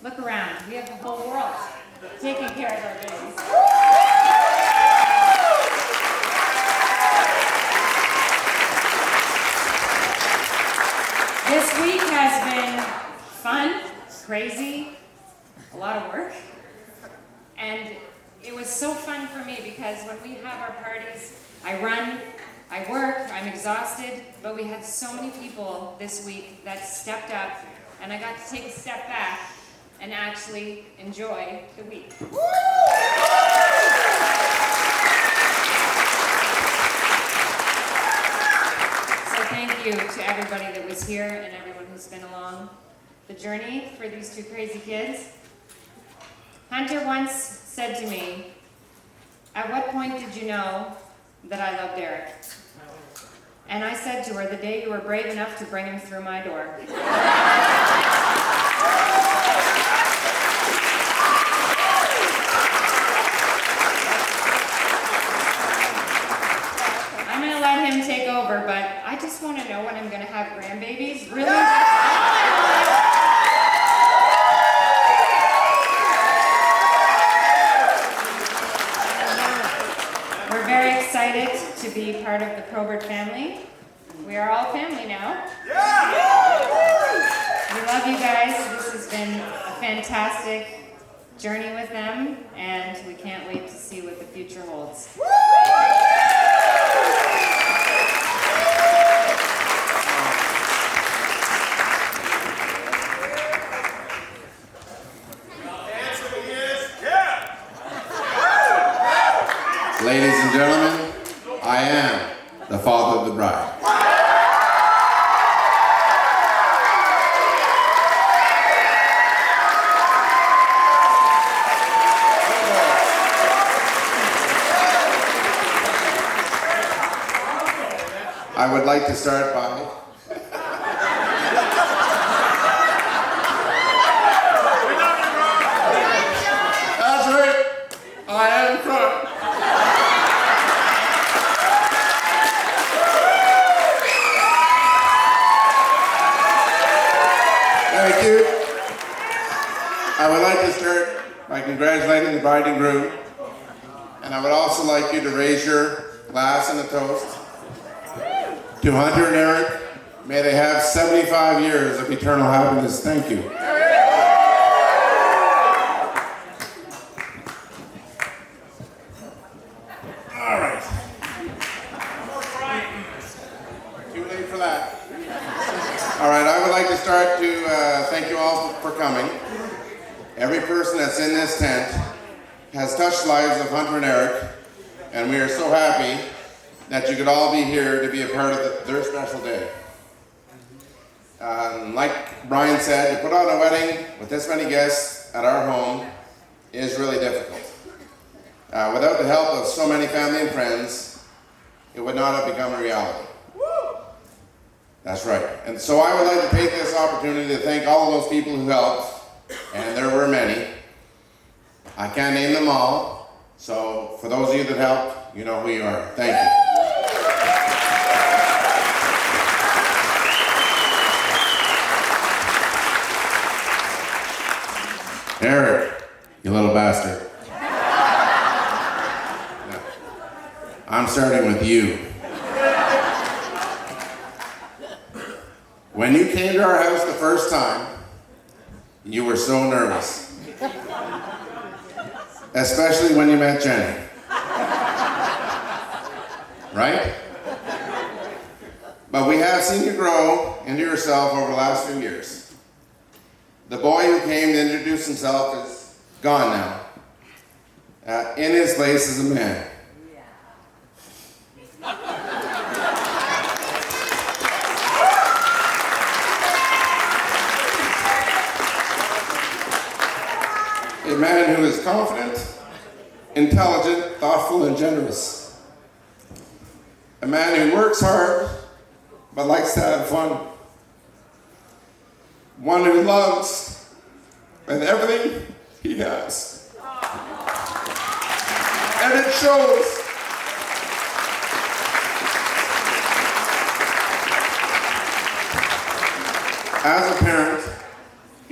Look around. We have the whole world taking care of our babies. This week has been fun, crazy, a lot of work. And it was so fun for me because when we have our parties, I run, I work, I'm exhausted, but we had so many people this week that stepped up, and I got to take a step back and actually enjoy the week. So thank you to everybody that was here and everyone who's been along the journey for these two crazy kids. Hunter once said to me, "At what point did you know that I loved Eric?" And I said to her, "The day you were brave enough to bring him through my door." I'm going to let him take over, but I just want to know when I'm going to have grandbabies. Really? We're very excited to be part of the Probert family. We are all family now. We love you guys. This has been a fantastic journey with them, and we can't wait to see what the future holds. Ladies and gentlemen, I am the father of the bride. I would like to start by That's right, I am crying. Thank you. I would like to start by congratulating the bride and groom, and I would also like you to raise your glass and a toast to Hunter and Eric. May they have 75 years of eternal happiness. Thank you. All right. Too late for that. All right, I would like to start to thank you all for coming. Every person that's in this tent has touched the lives of Hunter and Eric, and we are so happy that you could all be here to be a part of their special day. Like Brian said, to put on a wedding with this many guests at our home is really difficult. Without the help of so many family and friends, it would not have become a reality. That's right. And so I would like to take this opportunity to thank all of those people who helped, and there were many. I can't name them all, so for those of you that helped, you know who you are. Thank you. Eric, you little bastard. No. I'm starting with you. When you came to our house the first time, you were so nervous. Especially when you met Jenny. Right? But we have seen you grow into yourself over the last few years. The boy who came to introduce himself is gone now. In his place is a man. A man who is confident, intelligent, thoughtful, and generous. A man who works hard, but likes to have fun. One who loves with everything he has. And it shows. As a parent,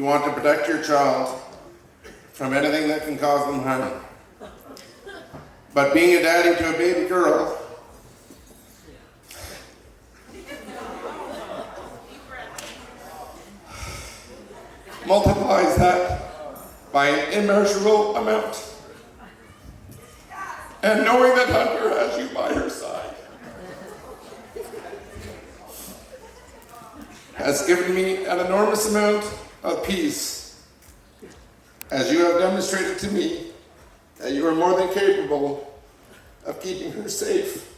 you want to protect your child from anything that can cause them harm. But being a daddy to a baby girl multiplies that by an immeasurable amount. And knowing that Hunter has you by her side has given me an enormous amount of peace, as you have demonstrated to me that you are more than capable of keeping her safe.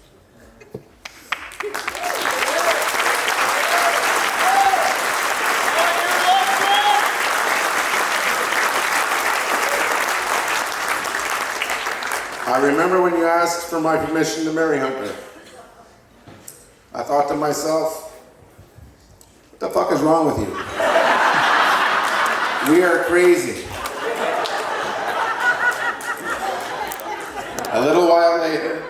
I remember when you asked for my permission to marry Hunter. I thought to myself, what the fuck is wrong with you? We are crazy. A little while later,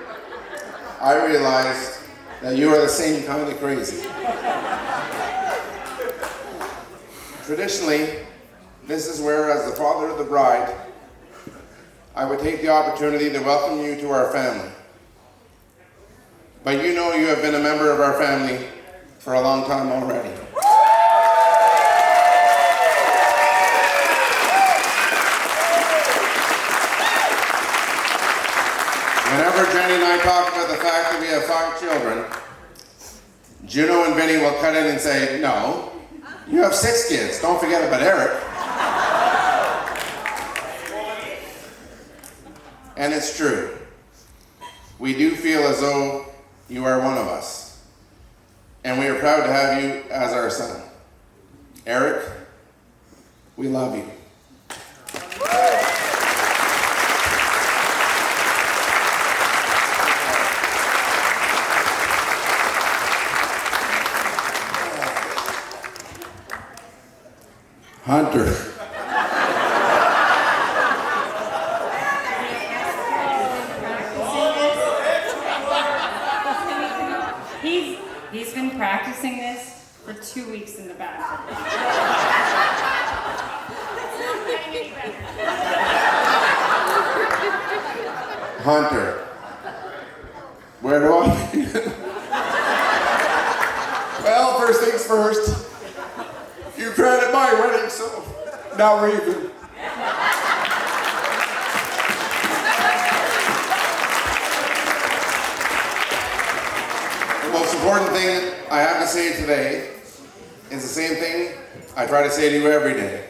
I realized that you are the same kind of crazy. Traditionally, this is where, as the father of the bride, I would take the opportunity to welcome you to our family. But you know you have been a member of our family for a long time already. Whenever Jenny and I talk about the fact that we have 5 children, Juno and Vinny will cut in and say, no, you have 6 kids. Don't forget about Eric. And it's true. We do feel as though you are one of us. And we are proud to have you as our son. Eric, we love you. Hunter. He's been practicing this for 2 weeks in the bathroom. Hunter, where do I begin? Well, first things first, you granted my wedding, so now we're even. The most important thing I have to say today is the same thing I try to say to you every day.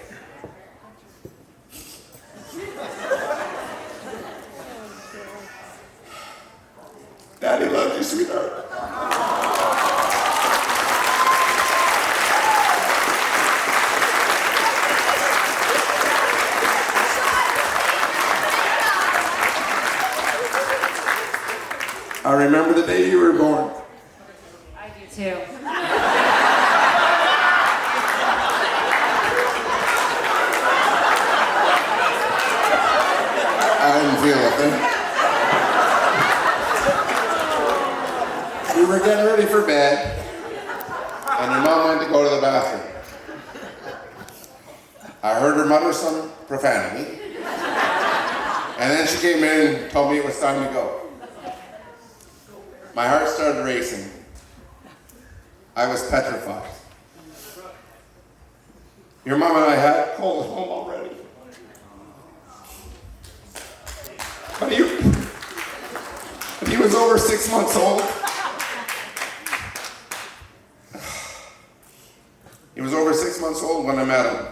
Daddy loves you, sweetheart. I remember the day you were born. I do too. I didn't feel a thing. We were getting ready for bed, and your mom went to go to the bathroom. I heard her mutter some profanity, and then she came in and told me it was time to go. My heart started racing. I was petrified. Your mom and I had called home already. But he was over 6 months old. He was over 6 months old when I met him,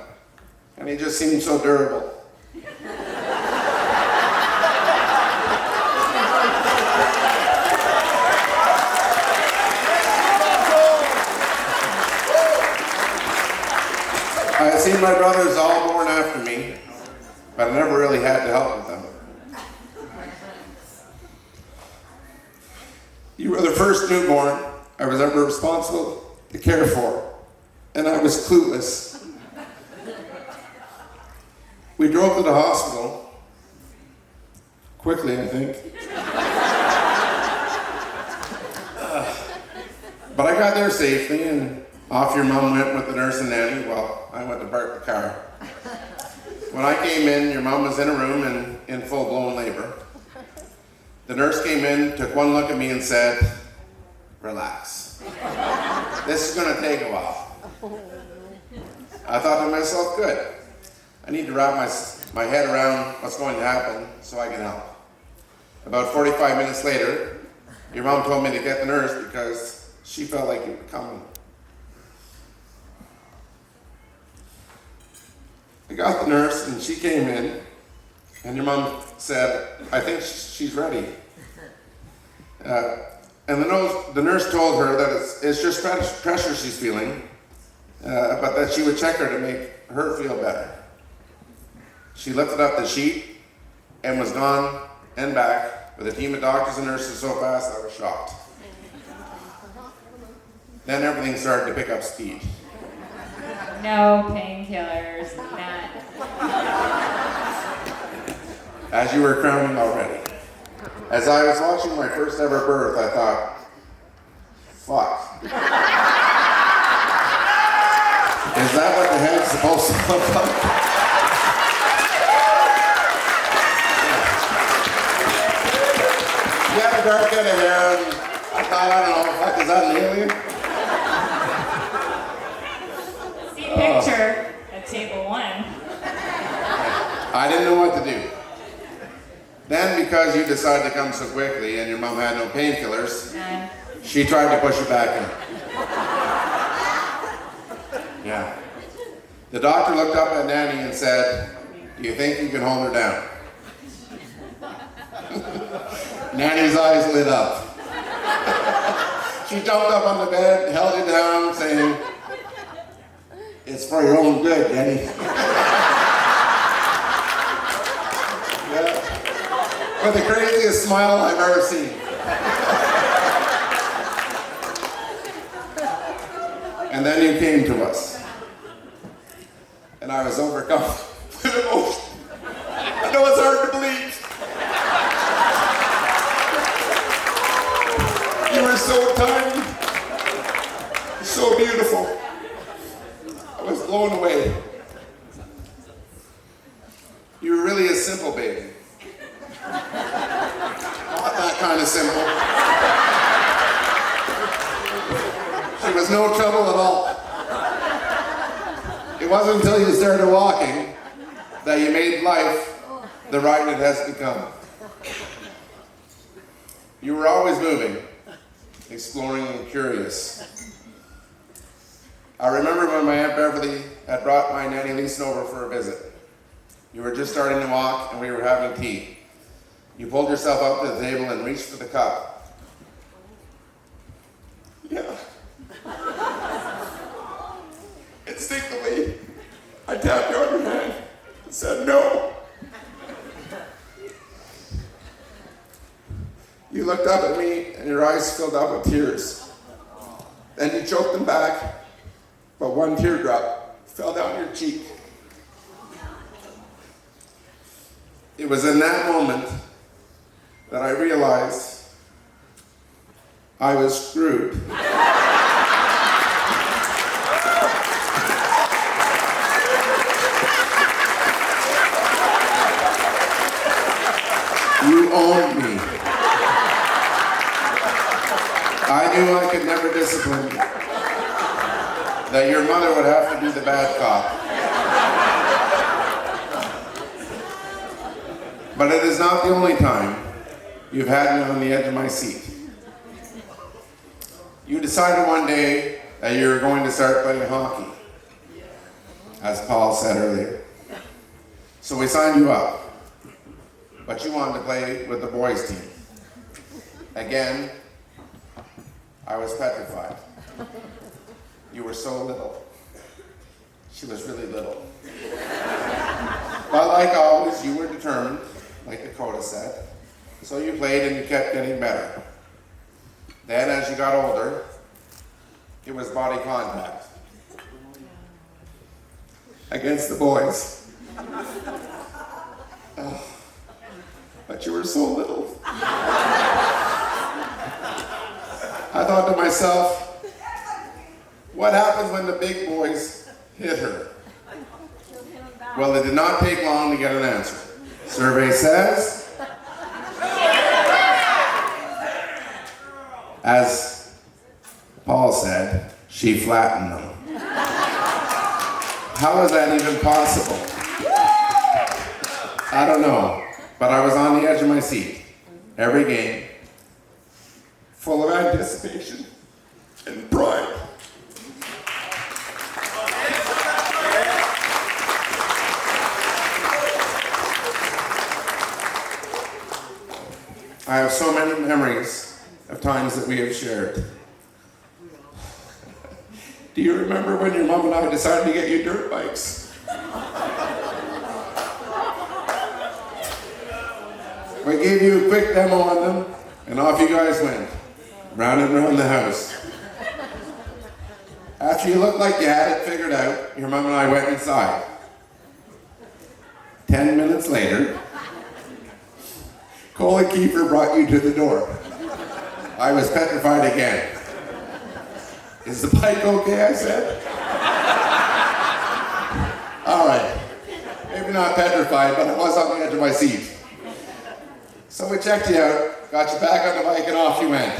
and he just seemed so durable. I had seen my brothers all born after me, but I never really had to help with them. You were the first newborn I was ever responsible to care for, and I was clueless. We drove to the hospital, quickly I think. But I got there safely, and Off your mom went with the nurse and nanny. Well, I went to park the car. When I came in, your mom was in a room and in full-blown labor. The nurse came in, took one look at me and said, "Relax. This is gonna take a while." I thought to myself, good. I need to wrap my head around what's going to happen so I can help. About 45 minutes later, your mom told me to get the nurse because she felt like you were coming. I got the nurse and she came in and your mom said, "I think she's ready." And the nurse told her that it's just pressure she's feeling, but that she would check her to make her feel better. She lifted up the sheet and was gone and back with a team of doctors and nurses so fast I was shocked. Then everything started to pick up speed. No painkillers, none. As you were crowning already. As I was watching my first ever birth, I thought, fuck. Is that what the head's supposed to look like? You had a dark head of hair, and I thought, I don't know, fuck, is that an alien? See picture at table 1. I didn't know what to do. Then, because you decided to come so quickly and your mom had no painkillers, she tried to push you back in. Yeah. The doctor looked up at Nanny and said, "Do you think you can hold her down?" Nanny's eyes lit up. She jumped up on the bed, held you down, saying, "It's for your own good, Nanny." Yeah. With the craziest smile I've ever seen. And then you came to us. And I was overcome with emotion. I know it's hard to believe. You were so tiny, so beautiful. I was blown away. You were really a simple baby. Not that kind of simple. She was no trouble at all. It wasn't until you started walking that you made life the ride it has become. You were always moving, exploring and curious. I remember when my Aunt Beverly had brought my Nanny Leeson over for a visit. You were just starting to walk and we were having tea. You pulled yourself up to the table and reached for the cup. Yeah. Instinctively, I tapped you on your hand and said no. You looked up at me and your eyes filled up with tears. Then you choked them back, but one teardrop fell down your cheek. It was in that moment that I realized I was screwed. You owned me. I knew I could never discipline you. That your mother would have to be the bad cop. But it is not the only time you've had me on the edge of my seat. You decided one day that you were going to start playing hockey, as Paul said earlier. So we signed you up, but you wanted to play with the boys' team. Again, I was petrified. You were so little. She was really little. But like always, you were determined, like Dakota said. So you played and you kept getting better. Then as you got older, it was body contact. Against the boys. Oh, but you were so little. I thought to myself, What happens when the big boys hit her? Well, it did not take long to get an answer. Survey says, as Paul said, she flattened them. How is that even possible? I don't know, but I was on the edge of my seat every game, full of anticipation and pride. I have so many memories of times that we have shared. Do you remember when your mom and I decided to get you dirt bikes? We gave you a quick demo on them, and off you guys went, round and round the house. After you looked like you had it figured out, your mom and I went inside. 10 minutes later, Cole and Kiefer brought you to the door. I was petrified again. Is the bike okay, I said? All right, maybe not petrified, but I was on the edge of my seat. So we checked you out, got you back on the bike, and off you went.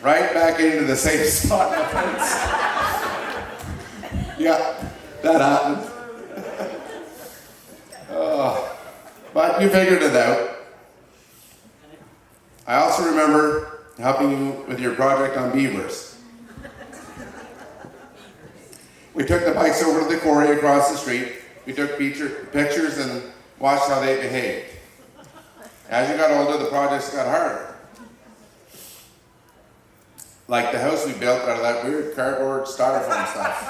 Right back into the same spot in the fence. Yeah, that happened. But you figured it out. I also remember helping you with your project on beavers. We took the bikes over to the quarry across the street. We took pictures and watched how they behaved. As you got older, the projects got harder. Like the house we built out of that weird cardboard styrofoam stuff.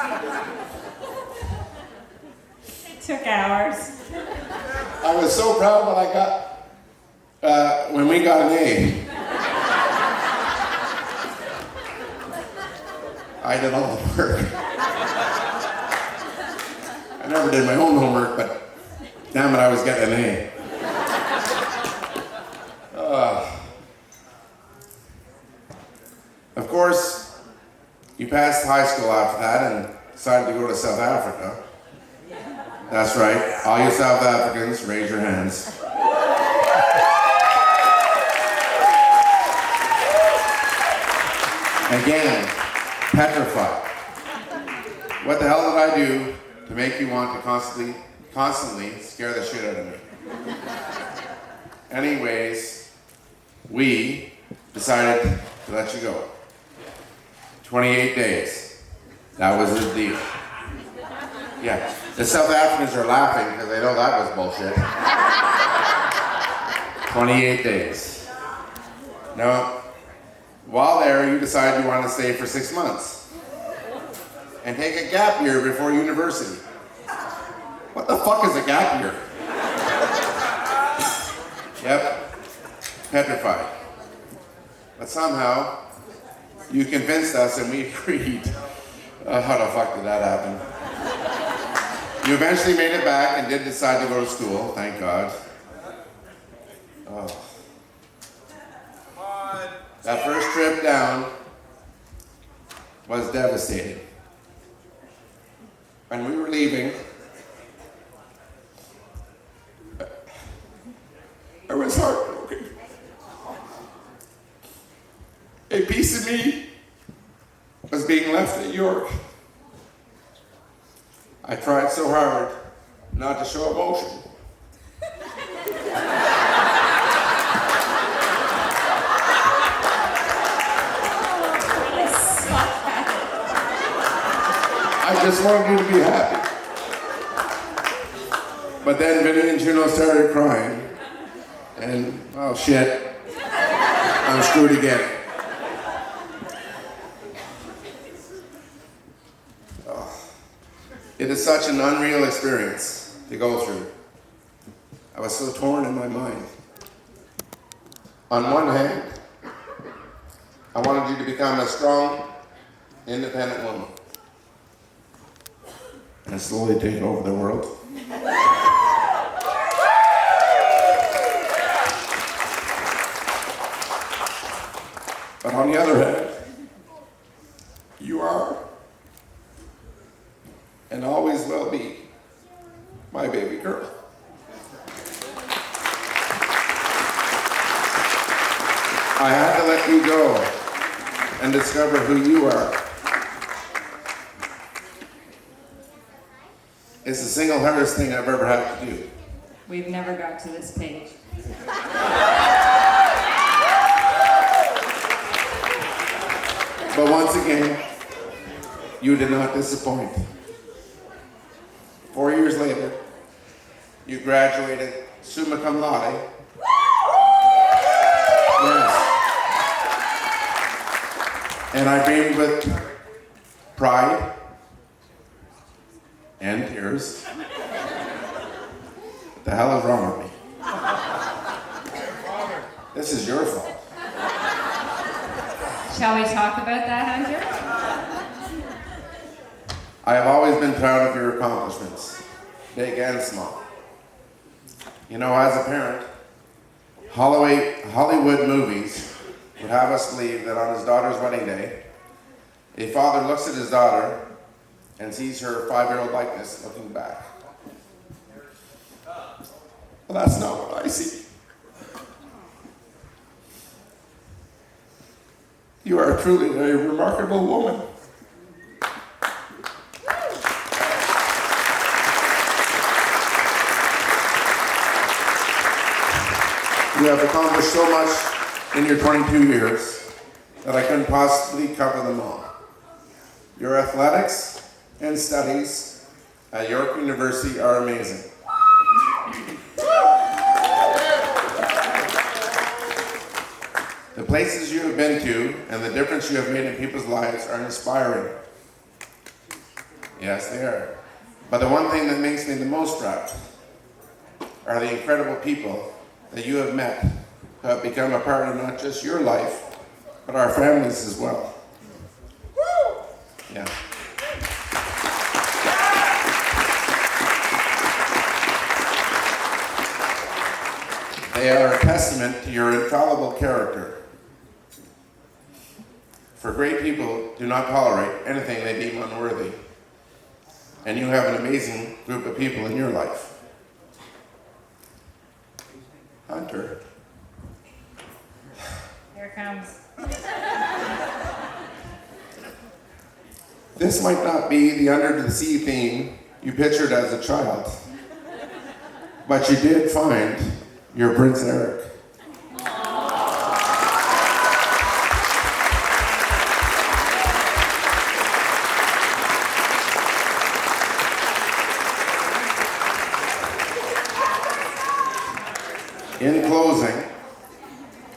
It took hours. I was so proud when we got an A. I did all the work. I never did my own homework, but damn it, I was getting an A. Of course, you passed high school after that and decided to go to South Africa. That's right, all you South Africans, raise your hands. Again, petrified. What the hell did I do to make you want to constantly scare the shit out of me? Anyways, we decided to let you go. 28 days. That was the deal. Yeah, the South Africans are laughing because they know that was bullshit. 28 days. Now, while there, you decided you wanted to stay for 6 months and take a gap year before university. What the fuck is a gap year? Yep, petrified. But somehow, you convinced us and we agreed. How the fuck did that happen? You eventually made it back and did decide to go to school, thank God. Oh. That first trip down was devastating. When we were leaving, I was heartbroken. A piece of me was being left at York. I tried so hard not to show emotion. I just wanted you to be happy. But then Vinny and Juno started crying. And, oh shit, I'm screwed again. Oh. It is such an unreal experience to go through. I was so torn in my mind. On one hand, I wanted you to become a strong, independent woman and slowly take over the world. But on the other hand, you are I had to let you go and discover who you are. It's the single hardest thing I've ever had to do. We've never got to this page. But once again, you did not disappoint. 4 years later, you graduated summa cum laude. Yes. And I beamed with pride and tears. What the hell is wrong with me? This is your fault. Shall we talk about that, Hunter? I have always been proud of your accomplishments, big and small. You know, as a parent, Hollywood movies would have us believe that on his daughter's wedding day, a father looks at his daughter and sees her 5-year-old likeness looking back. Well, that's not what I see. You are truly a remarkable woman. You have accomplished so much in your 22 years that I couldn't possibly cover them all. Your athletics and studies at York University are amazing. The places you have been to and the difference you have made in people's lives are inspiring. Yes, they are. But the one thing that makes me the most proud are the incredible people that you have met who have become a part of not just your life, but our families as well. Yeah. They are a testament to your infallible character. For great people do not tolerate anything they deem unworthy. And you have an amazing group of people in your life. Hunter. Here it comes. This might not be the under the sea theme you pictured as a child, but you did find your Prince Eric. In closing,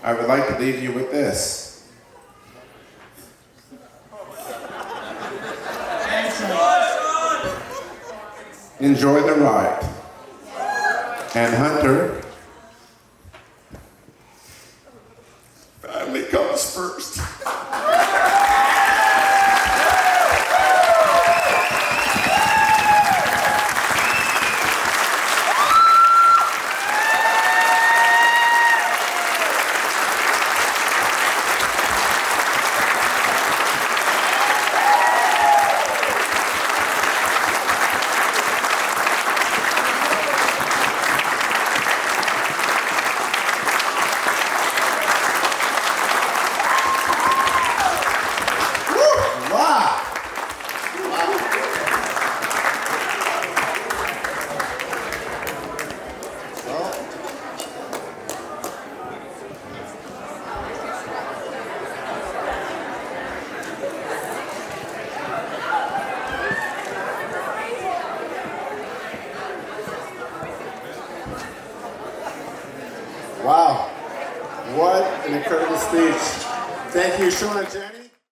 I would like to leave you with this. Enjoy the ride. And Hunter, family comes first. Wow, what an incredible speech. Thank you, Sean and Jenny.